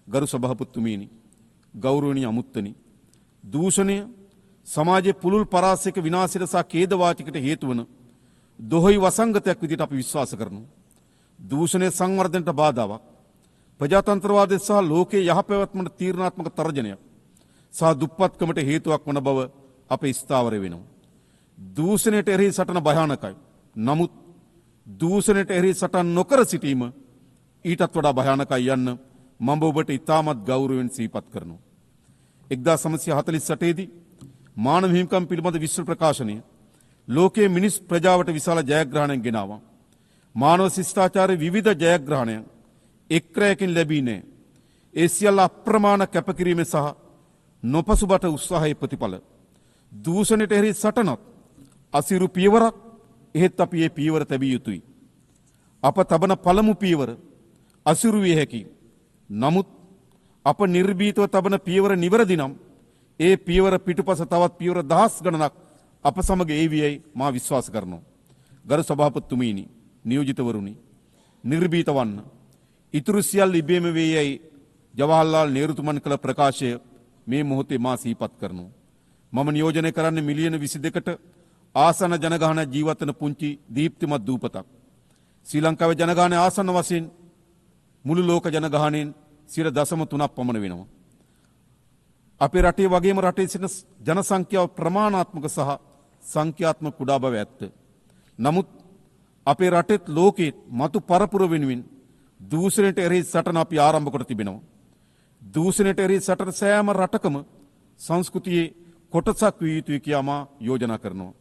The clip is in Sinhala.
ගරු සභාපතිතුමීනි, ගෞරවනීය අමුත්තනි, දූෂණය සමාජයේ පුළුල් පරාසයක විනාශයට සහ ඛේදවාචකයට හේතු වන දොහොයි වසංගතයක් විදිහට අපි විශ්වාස කරනවා. දූෂණය සංවර්ධනයට බාධාවක්, ප්‍රජාතන්ත්‍රවාදය සහ ලෝකයේ යහපැවැත්මට තීරණාත්මක තර්ජනයක් සහ දුප්පත්කමට හේතුවක් වන බව අපේ ස්ථාවර වෙනවා. දූෂණයට එරෙහි සටන භයානකයි. නමුත් දූෂණයට එරෙහි සටන් නොකර සිටීම ඊටත් වඩා භයානකයි යන්න මම ඔබට ඉතාමත් ගෞරවයෙන් සිහිපත් කරනවා. 1948 දී මානව හිමිකම් පිළිබඳ විශ්ව ප්‍රකාශනය ලෝකයේ මිනිස් ප්‍රජාවට විශාල ජයග්‍රහණයක් ගෙනාවා. මානව ශිෂ්ටාචාරයේ විවිධ ජයග්‍රහණයන් එක් රැයකින් ලැබී නැහැ. ඒ සියල්ල අප්‍රමාණ කැපකිරීම සහ නොපසුබට උත්සාහයේ ප්‍රතිඵල. දූෂණයට එරෙහි සටනත් අසිරු පියවරක්. එහෙත් අපි මේ පියවර තැබිය යුතුයි. අප තබන පළමු පියවර අසිරු විය හැකියි. නමුත් අප නිර්භීතව තබන පියවර නිවැරදි නම් ඒ පියවර පිටුපස තවත් පියවර දහස් ගණනක් අප සමග ඒවියයි මා විශ්වාස කරනවා. ගරු සභාපතිතුමීනි, නියෝජිතවරුනි, නිර්භීත වන්න. ඉතුරු සියල්ල ඉබේම වේ යයි ජවහර්ලාල් නේරුතුමන් කළ ප්‍රකාශය මේ මොහොතේ මා සිහිපත් කරනවා. මම නියෝජනය කරන්නේ මිලියන 22කට ආසන ජනගහනය ජීවත් වන පුංචි දීප්තිමත් දූපතක්. ශ්‍රී ලංකාවේ ජනගහනය ආසන්න වශයෙන් මුළු ලෝක ජනගහනයෙන් 0.3ක් පමණ වෙනවා. අපේ රටේ වගේම රටේ සිටින ජන සංඛ්‍යාව ප්‍රමාණාත්මක සහ සංඛ්‍යාත්මක කුඩා බව ඇත්ත. නමුත් අපේ රටෙත් ලෝකෙත් මතු පරපුර වෙනුවෙන් දූෂණයට එරෙහි සටන අපි ආරම්භ කොට තිබෙනවා. දූෂණයට එරෙහි සටන සෑම රටකම සංස්කෘතියේ කොටසක් විය යුතුයි කියා මා යෝජනා කරනවා.